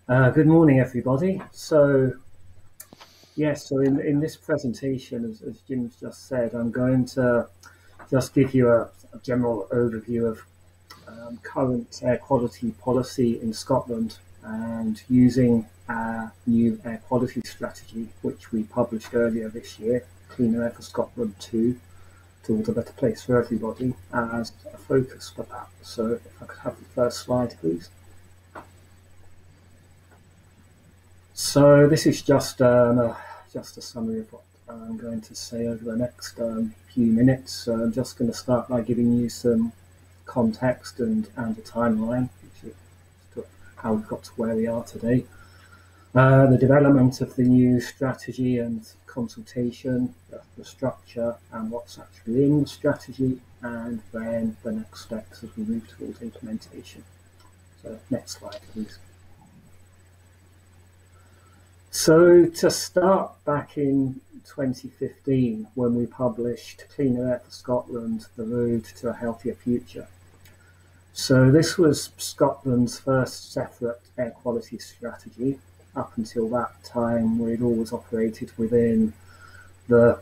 Good morning, everybody. So in this presentation, as Jim's just said, I'm going to just give you a general overview of current air quality policy in Scotland and using our new air quality strategy, which we published earlier this year, Cleaner Air for Scotland 2, towards a better place for everybody, as a focus for that. So if I could have the first slide, please. So this is just a summary of what I'm going to say over the next few minutes. So I'm just going to start by giving you some context and a timeline, which is how we got to where we are today. The development of the new strategy and consultation, the structure and what's actually in the strategy, and then the next steps as we move towards implementation. So next slide, please. So to start, back in 2015, when we published Cleaner Air for Scotland, The Road to a Healthier Future. So this was Scotland's first separate air quality strategy. Up until that time, we'd always operated within the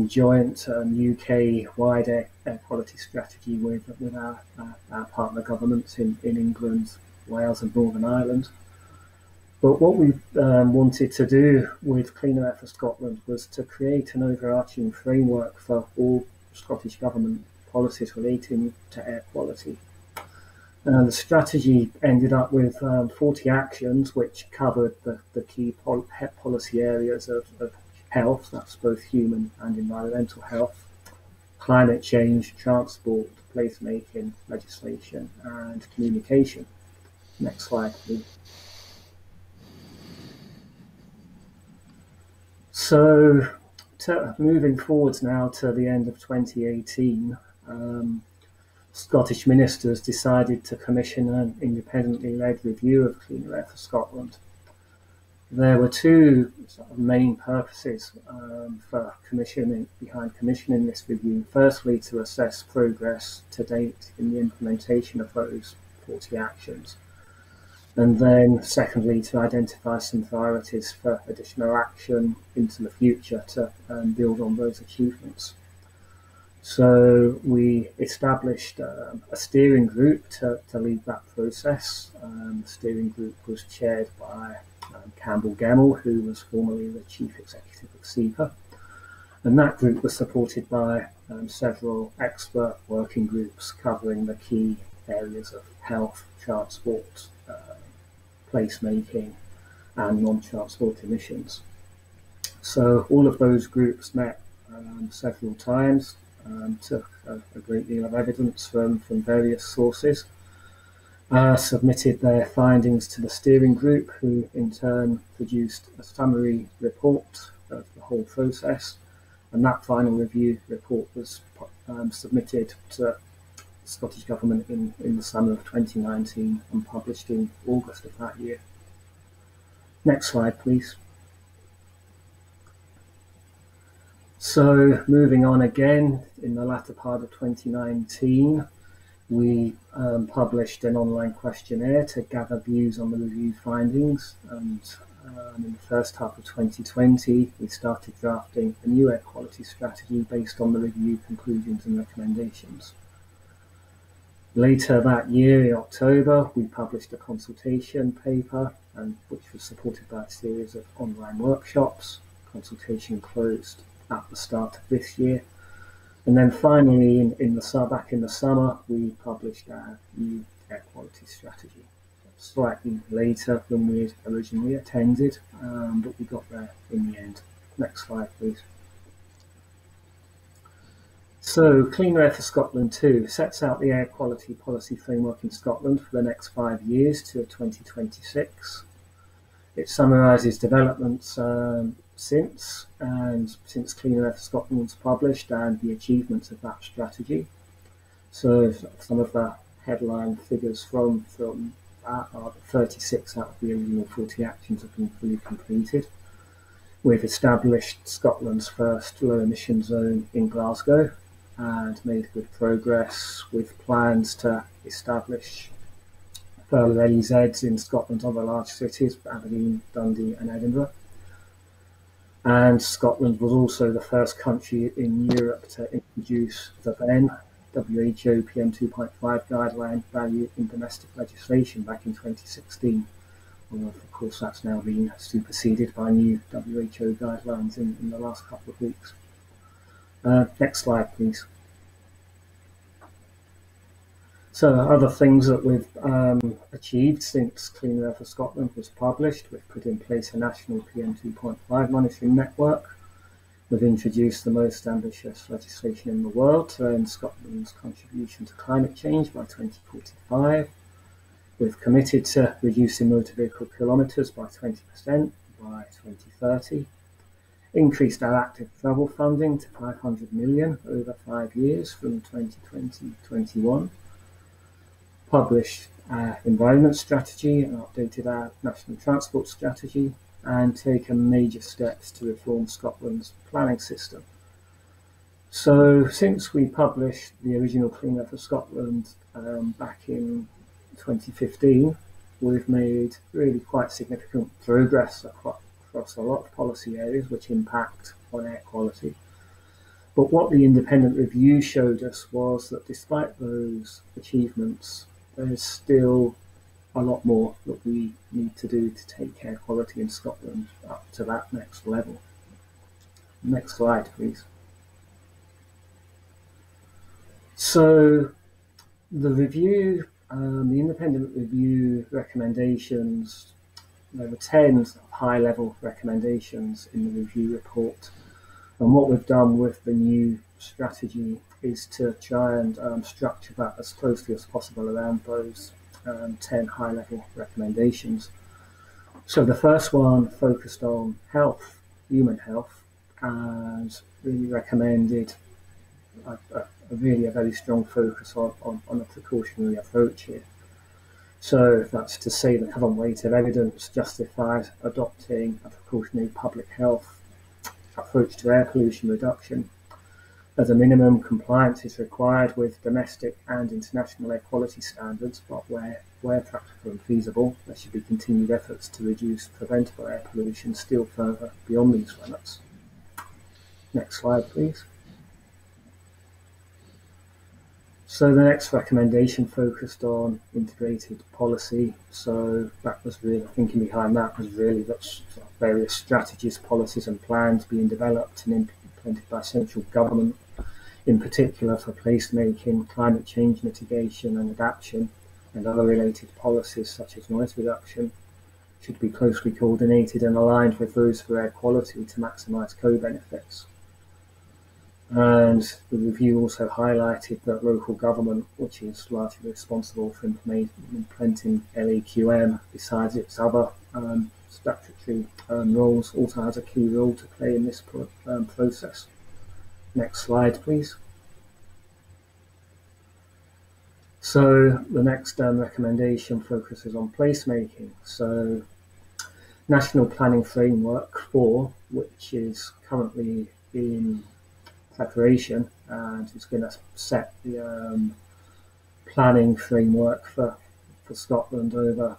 joint UK-wide air quality strategy with our partner governments in England, Wales and Northern Ireland. But what we wanted to do with Cleaner Air for Scotland was to create an overarching framework for all Scottish Government policies relating to air quality. The strategy ended up with 40 actions which covered the key policy areas of health, that's both human and environmental health, climate change, transport, placemaking, legislation and communication. Next slide, please. So, moving forwards now to the end of 2018, Scottish ministers decided to commission an independently led review of Cleaner Air for Scotland. There were two main purposes behind commissioning this review. Firstly, to assess progress to date in the implementation of those 40 actions. And then secondly, to identify some priorities for additional action into the future to build on those achievements. So we established a steering group to lead that process. The steering group was chaired by Campbell Gemmell, who was formerly the chief executive of SEPA. And that group was supported by several expert working groups covering the key areas of health, transport, placemaking and non-transport emissions. So all of those groups met several times, took a great deal of evidence from various sources, submitted their findings to the steering group, who in turn produced a summary report of the whole process, and that final review report was submitted to Scottish Government in the summer of 2019 and published in August of that year. Next slide, please. So moving on again, in the latter part of 2019, we published an online questionnaire to gather views on the review findings, and in the first half of 2020, we started drafting a new air quality strategy based on the review conclusions and recommendations. Later that year, in October, we published a consultation paper, which was supported by a series of online workshops. Consultation closed at the start of this year. And then finally, back in the summer, we published our new air quality strategy. Slightly later than we had originally intended, but we got there in the end. Next slide, please. So, Cleaner Air for Scotland 2 sets out the air quality policy framework in Scotland for the next 5 years to 2026. It summarises developments since Cleaner Air for Scotland was published and the achievements of that strategy. So, some of the headline figures from that are 36 out of the original 40 actions have been fully completed. We've established Scotland's first low emission zone in Glasgow and made good progress with plans to establish further LEZs in Scotland's other large cities, Aberdeen, Dundee and Edinburgh. And Scotland was also the first country in Europe to introduce the then WHO PM2.5 guideline value in domestic legislation back in 2016. Although, of course, that's now been superseded by new WHO guidelines in the last couple of weeks. Next slide, please. So other things that we've achieved since Cleaner Air for Scotland was published: we've put in place a national PM2.5 monitoring network. We've introduced the most ambitious legislation in the world to end Scotland's contribution to climate change by 2045. We've committed to reducing motor vehicle kilometres by 20% by 2030. Increased our active travel funding to 500 million over 5 years from 2020 to 2021. Published our environment strategy and updated our national transport strategy, and taken major steps to reform Scotland's planning system. So since we published the original Clean Air for Scotland back in 2015, we've made really quite significant progress across a lot of policy areas which impact on air quality. But what the independent review showed us was that despite those achievements, there's still a lot more that we need to do to take air quality in Scotland up to that next level. Next slide, please. So the review, the independent review recommendations, there were 10 high-level recommendations in the review report. And what we've done with the new strategy is to try and structure that as closely as possible around those 10 high-level recommendations. So the first one focused on health, human health, and really recommended a very strong focus on a precautionary approach here. So that's to say the current weight of evidence justifies adopting a precautionary public health approach to air pollution reduction. As a minimum, compliance is required with domestic and international air quality standards, but where practical and feasible, there should be continued efforts to reduce preventable air pollution still further beyond these limits. Next slide, please. So the next recommendation focused on integrated policy. So that was really, thinking behind that was really that various strategies, policies and plans being developed and implemented by central government, in particular for placemaking, climate change mitigation and adaptation, and other related policies such as noise reduction, should be closely coordinated and aligned with those for air quality to maximise co-benefits. And the review also highlighted that local government, which is largely responsible for implementing LAQM, besides its other statutory roles, also has a key role to play in this process. Next slide, please. So the next recommendation focuses on placemaking. So National Planning Framework 4, which is currently in preparation and is going to set the planning framework for Scotland over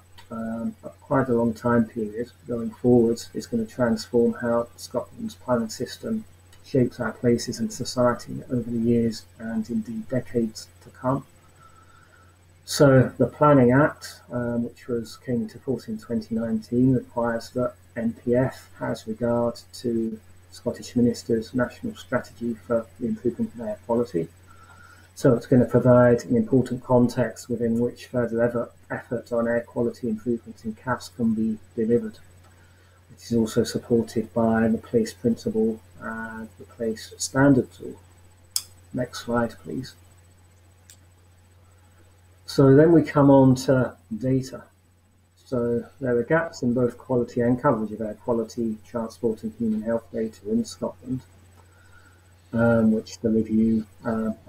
quite a long time period going forwards, is going to transform how Scotland's planning system shapes our places in society over the years and indeed decades to come. So the Planning Act, which came into force in 2019, requires that NPF has regard to Scottish Minister's national strategy for the improvement of air quality. So it's going to provide an important context within which further effort on air quality improvements in CAFs can be delivered. It is also supported by the PLACE principle and the PLACE standard tool. Next slide, please. So then we come on to data. So there are gaps in both quality and coverage of air quality, transport and human health data in Scotland, which the review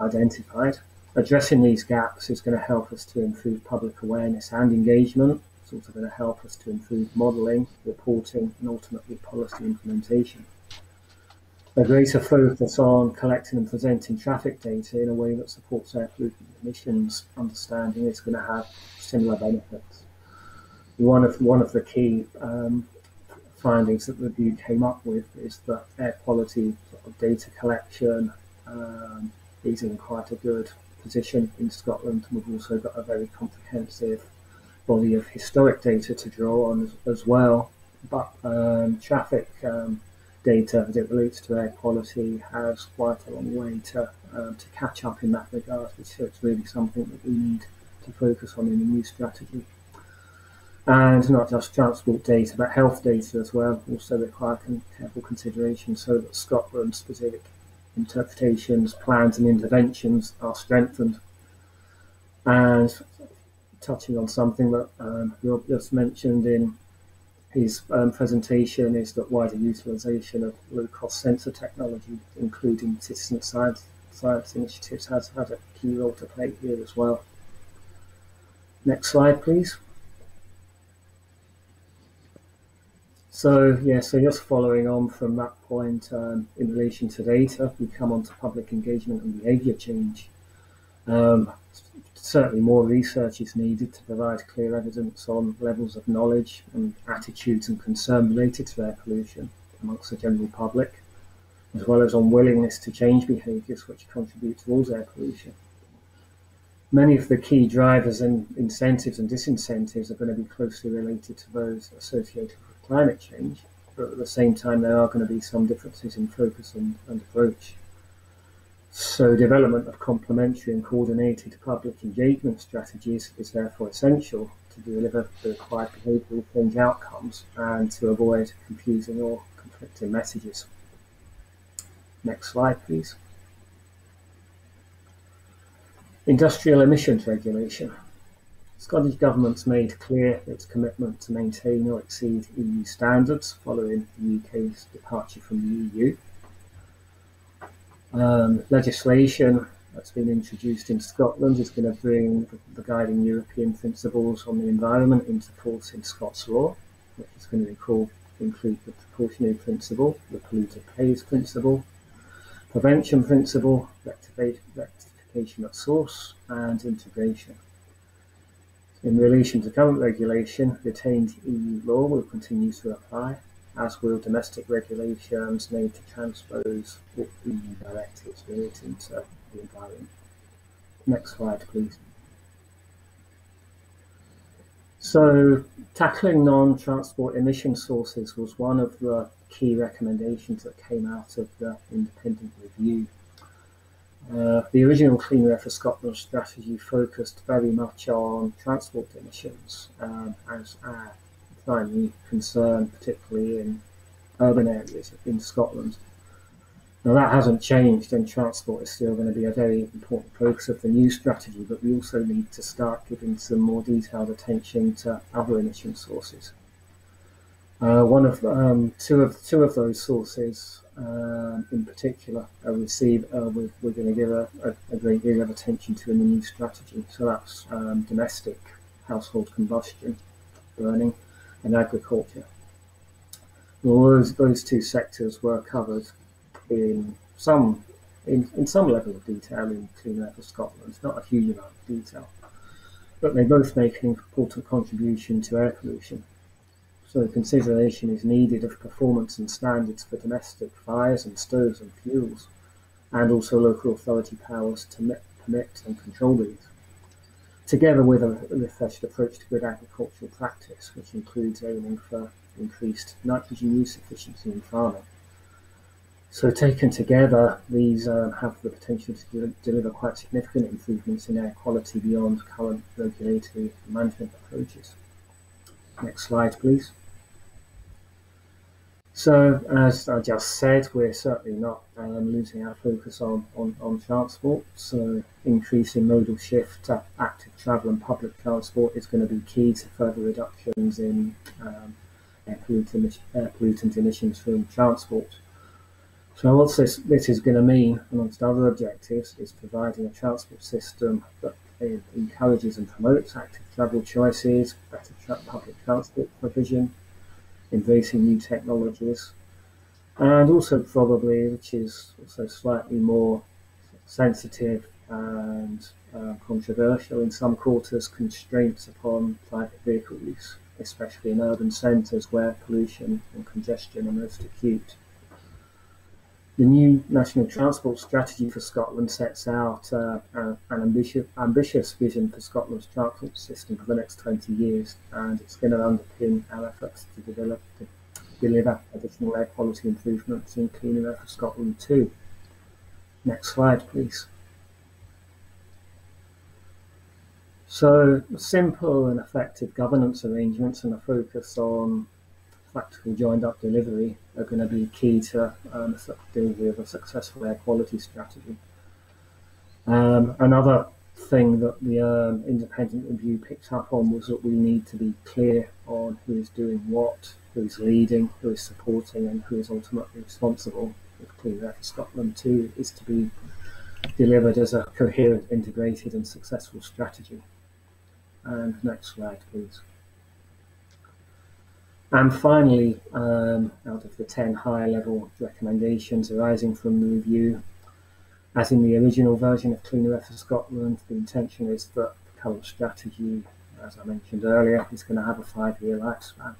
identified. Addressing these gaps is going to help us to improve public awareness and engagement. It's also going to help us to improve modelling, reporting and ultimately policy implementation. A greater focus on collecting and presenting traffic data in a way that supports air pollutant emissions understanding is going to have similar benefits. One of the key findings that the review came up with is that air quality sort of data collection is in quite a good position in Scotland. We've also got a very comprehensive body of historic data to draw on as well. But traffic data as it relates to air quality has quite a long way to catch up in that regard, so it's really something that we need to focus on in the new strategy. And not just transport data, but health data as well also require careful consideration so that Scotland's specific interpretations, plans and interventions are strengthened. And touching on something that Rob just mentioned in his presentation is that wider utilisation of low-cost sensor technology, including citizen science initiatives, has had a key role to play here as well. Next slide, please. So just following on from that point, in relation to data, we come on to public engagement and behaviour change. Certainly more research is needed to provide clear evidence on levels of knowledge and attitudes and concern related to air pollution amongst the general public, as well as on willingness to change behaviours which contribute towards air pollution. Many of the key drivers and incentives and disincentives are going to be closely related to those associated with climate change, but at the same time there are going to be some differences in focus and approach. So development of complementary and coordinated public engagement strategies is therefore essential to deliver the required behavioural change outcomes and to avoid confusing or conflicting messages. Next slide, please. Industrial emissions regulation. Scottish Government's made clear its commitment to maintain or exceed EU standards following the UK's departure from the EU. Legislation that's been introduced in Scotland is going to bring the guiding European principles on the environment into force in Scots law, which is going to include the precautionary principle, the polluter pays principle, prevention principle, rectification at source, and integration. In relation to current regulation, retained EU law will continue to apply, as will domestic regulations made to transpose EU directives relating to the environment. Next slide, please. So, tackling non-transport emission sources was one of the key recommendations that came out of the independent review. The original Clean Air for Scotland strategy focused very much on transport emissions as our primary concern, particularly in urban areas in Scotland. Now that hasn't changed, and transport is still going to be a very important focus of the new strategy, but we also need to start giving some more detailed attention to other emission sources. Two of those sources in particular we're going to give a great deal of attention to in the new strategy. So that's domestic household combustion, burning, and agriculture. Well, those two sectors were covered in some level of detail in Clean Air for Scotland, not a huge amount of detail, but they both make an important contribution to air pollution. So consideration is needed of performance and standards for domestic fires and stoves and fuels, and also local authority powers to permit and control these, together with a refreshed approach to good agricultural practice, which includes aiming for increased nitrogen use efficiency in farming. So taken together, these have the potential to deliver quite significant improvements in air quality beyond current regulatory management approaches. Next slide, please. So, as I just said, we're certainly not losing our focus on transport. So, increasing modal shift to active travel and public transport is going to be key to further reductions in air pollutant emissions from transport. So, what this is going to mean, amongst other objectives, is providing a transport system that encourages and promotes active travel choices, better public transport provision, embracing new technologies, and also probably, which is also slightly more sensitive and controversial in some quarters, constraints upon private vehicle use, especially in urban centres where pollution and congestion are most acute. The new National Transport Strategy for Scotland sets out an ambitious vision for Scotland's transport system for the next 20 years, and it's going to underpin our efforts to deliver additional air quality improvements in Cleaner Air for Scotland too. Next slide, please. So simple and effective governance arrangements and a focus on practical joined-up delivery are going to be key to the delivery of a successful air quality strategy. Another thing that the independent review picked up on was that we need to be clear on who is doing what, who is leading, who is supporting, and who is ultimately responsible. If Clean Air for Scotland 2 is to be delivered as a coherent, integrated, and successful strategy. And next slide, please. And finally, out of the 10 high-level recommendations arising from the review, as in the original version of Cleaner Air for Scotland, the intention is that the current strategy, as I mentioned earlier, is going to have a 5-year lifespan.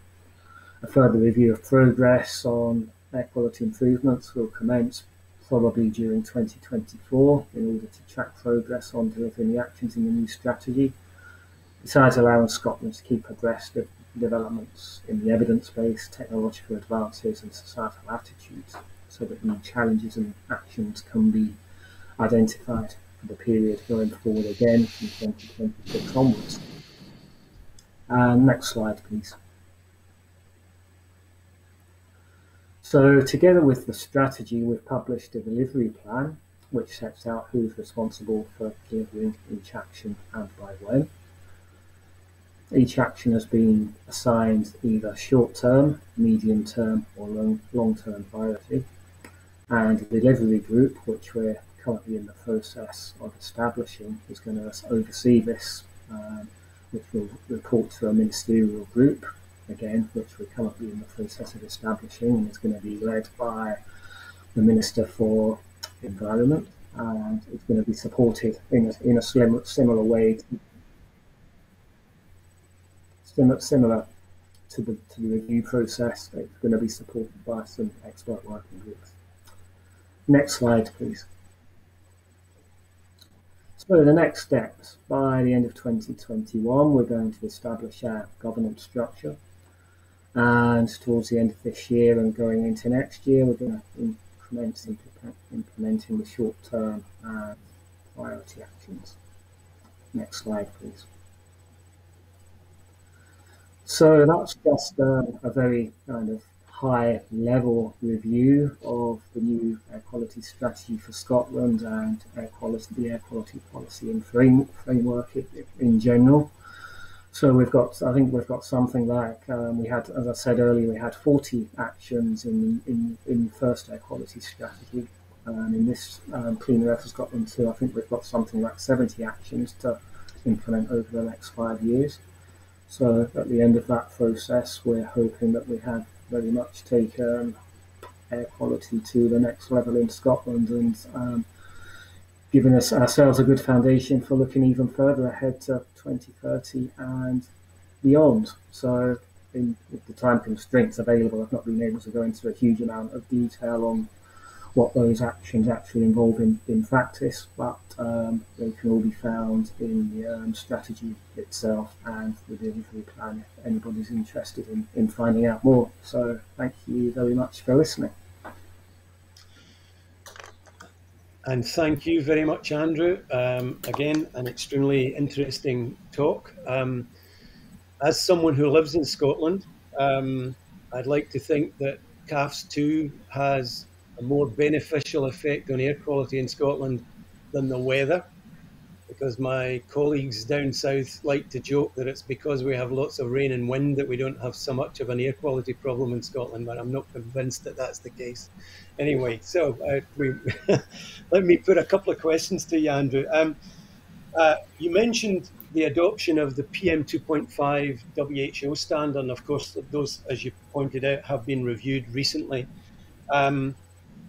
A further review of progress on air quality improvements will commence probably during 2024 in order to track progress on delivering the actions in the new strategy, besides allowing Scotland to keep abreast of developments in the evidence base, technological advances and societal attitudes, so that new challenges and actions can be identified for the period going forward again from 2026 onwards. Next slide, please. So together with the strategy, we've published a delivery plan which sets out who's responsible for delivering each action and by when. Each action has been assigned either short-term, medium-term or long-term priority, and the delivery group, which we're currently in the process of establishing, is going to oversee this, which will report to a ministerial group, again, which we're currently in the process of establishing, and it's going to be led by the Minister for Environment, and it's going to be supported in a similar way, similar to the review process. It's going to be supported by some expert working groups. Next slide, please. So the next steps, by the end of 2021, we're going to establish our governance structure. And towards the end of this year and going into next year, we're going to commence implementing the short-term priority actions. Next slide, please. So that's just a very kind of high-level review of the new air quality strategy for Scotland and the air quality policy and framework in general. So I think we've got something like, we had, as I said earlier, we had 40 actions in the first air quality strategy. In this Cleaner Air for Scotland 2, I think we've got something like 70 actions to implement over the next 5 years. So at the end of that process, we're hoping that we have very much taken air quality to the next level in Scotland and given ourselves a good foundation for looking even further ahead to 2030 and beyond. So with the time constraints available, I've not been able to go into a huge amount of detail on what those actions actually involve in practice, but they can all be found in the strategy itself and the delivery plan if anybody's interested in finding out more. So thank you very much for listening. And thank you very much, Andrew. Again, an extremely interesting talk. As someone who lives in Scotland, I'd like to think that CAFS 2 has a more beneficial effect on air quality in Scotland than the weather, because my colleagues down south like to joke that it's because we have lots of rain and wind that we don't have so much of an air quality problem in Scotland, but I'm not convinced that that's the case. Anyway, so let me put a couple of questions to you, Andrew. You mentioned the adoption of the PM 2.5 WHO standard, and of course those, as you pointed out, have been reviewed recently.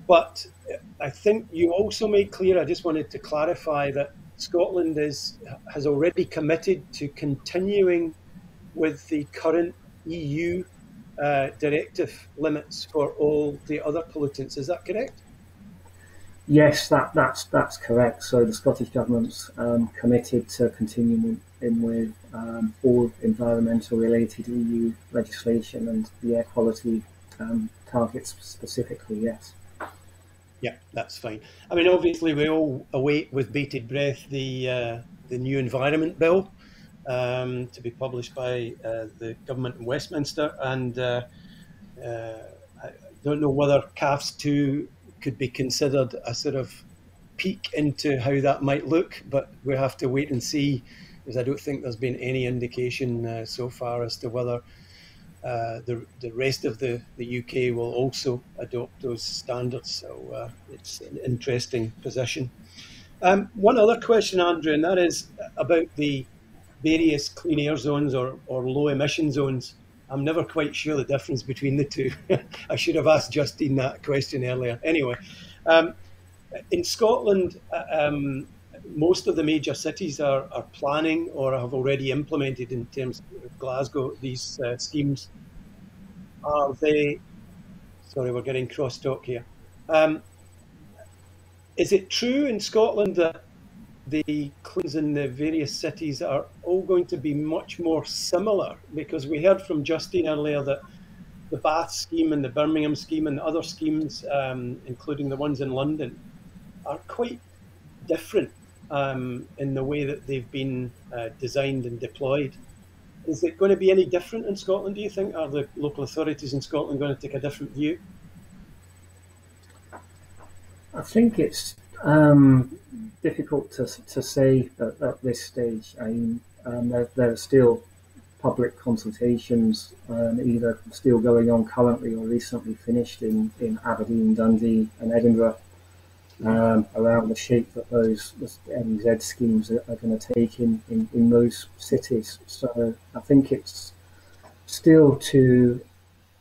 But I think you also made clear, I just wanted to clarify, that Scotland has already committed to continuing with the current EU directive limits for all the other pollutants. Is that correct? Yes, that's correct. So the Scottish Government's committed to continuing in with all environmental related EU legislation and the air quality targets specifically, yes. Yeah, that's fine. I mean, obviously, we all await with bated breath the new Environment Bill to be published by the government in Westminster, and I don't know whether CAFS 2 could be considered a sort of peek into how that might look, but we have to wait and see, because I don't think there's been any indication so far as to whether the rest of the UK will also adopt those standards. So it's an interesting position. One other question, Andrew, and that is about the various clean air zones or low emission zones. I'm never quite sure the difference between the two. I should have asked Justine that question earlier. Anyway, in Scotland, most of the major cities are planning or have already implemented, in terms of Glasgow, these schemes. Are they? Sorry, we're getting crosstalk here. Is it true in Scotland that the cleans in the various cities are all going to be much more similar? Because we heard from Justine earlier that the Bath scheme and the Birmingham scheme and other schemes, including the ones in London, are quite different in the way that they've been designed and deployed. Is it going to be any different in Scotland, do you think? Are the local authorities in Scotland going to take a different view? I think it's difficult to say at this stage. I mean, there are still public consultations either still going on currently or recently finished in Aberdeen, Dundee and Edinburgh around the shape that those NEZ schemes are going to take in those cities. So I think it's still too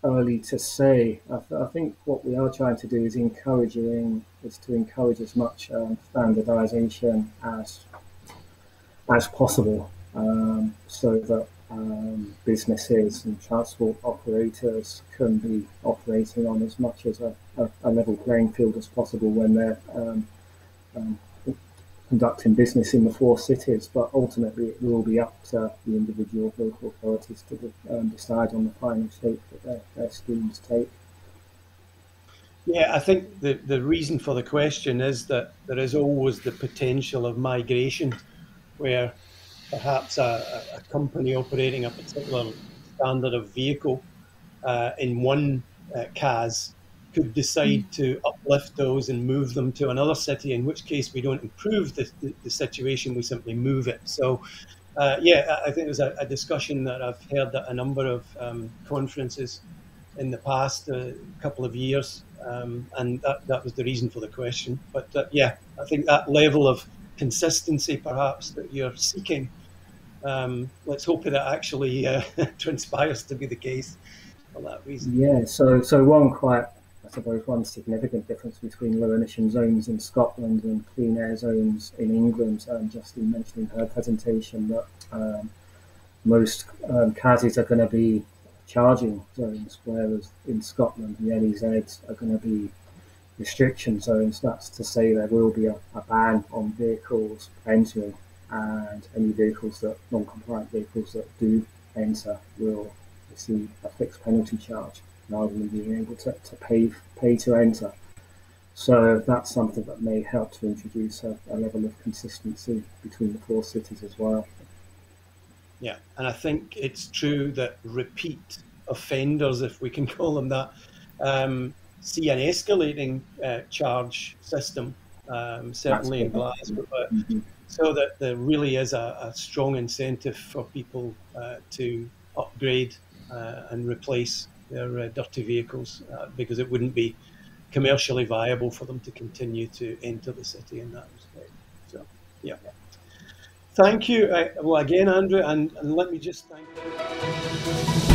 early to say. I think what we are trying to do is to encourage as much standardisation as possible, so that businesses and transport operators can be operating on as much as a level playing field as possible when they're conducting business in the four cities. But ultimately, it will be up to the individual local authorities to decide on the final shape that their schemes take. Yeah, I think the reason for the question is that there is always the potential of migration, where perhaps a company operating a particular standard of vehicle in one CAS could decide to uplift those and move them to another city, in which case we don't improve the situation, we simply move it. So yeah, I think there's a discussion that I've heard at a number of conferences in the past couple of years, and that was the reason for the question. But yeah, I think that level of consistency perhaps that you're seeking, let's hope that actually transpires to be the case for that reason. Yeah, so one significant difference between low emission zones in Scotland and clean air zones in England. Justine mentioned in her presentation that most CASs are going to be charging zones, whereas in Scotland the NEZs are going to be restriction zones. That's to say there will be a ban on vehicles entering, and any non-compliant vehicles that do enter will receive a fixed penalty charge rather than being able to pay to enter. So that's something that may help to introduce a level of consistency between the four cities as well. Yeah, and I think it's true that repeat offenders, if we can call them that, see an escalating charge system, certainly in Glasgow, so that there really is a strong incentive for people to upgrade and replace their dirty vehicles, because it wouldn't be commercially viable for them to continue to enter the city in that respect. So, yeah. Thank you. Well, again, Andrew, and let me just thank you.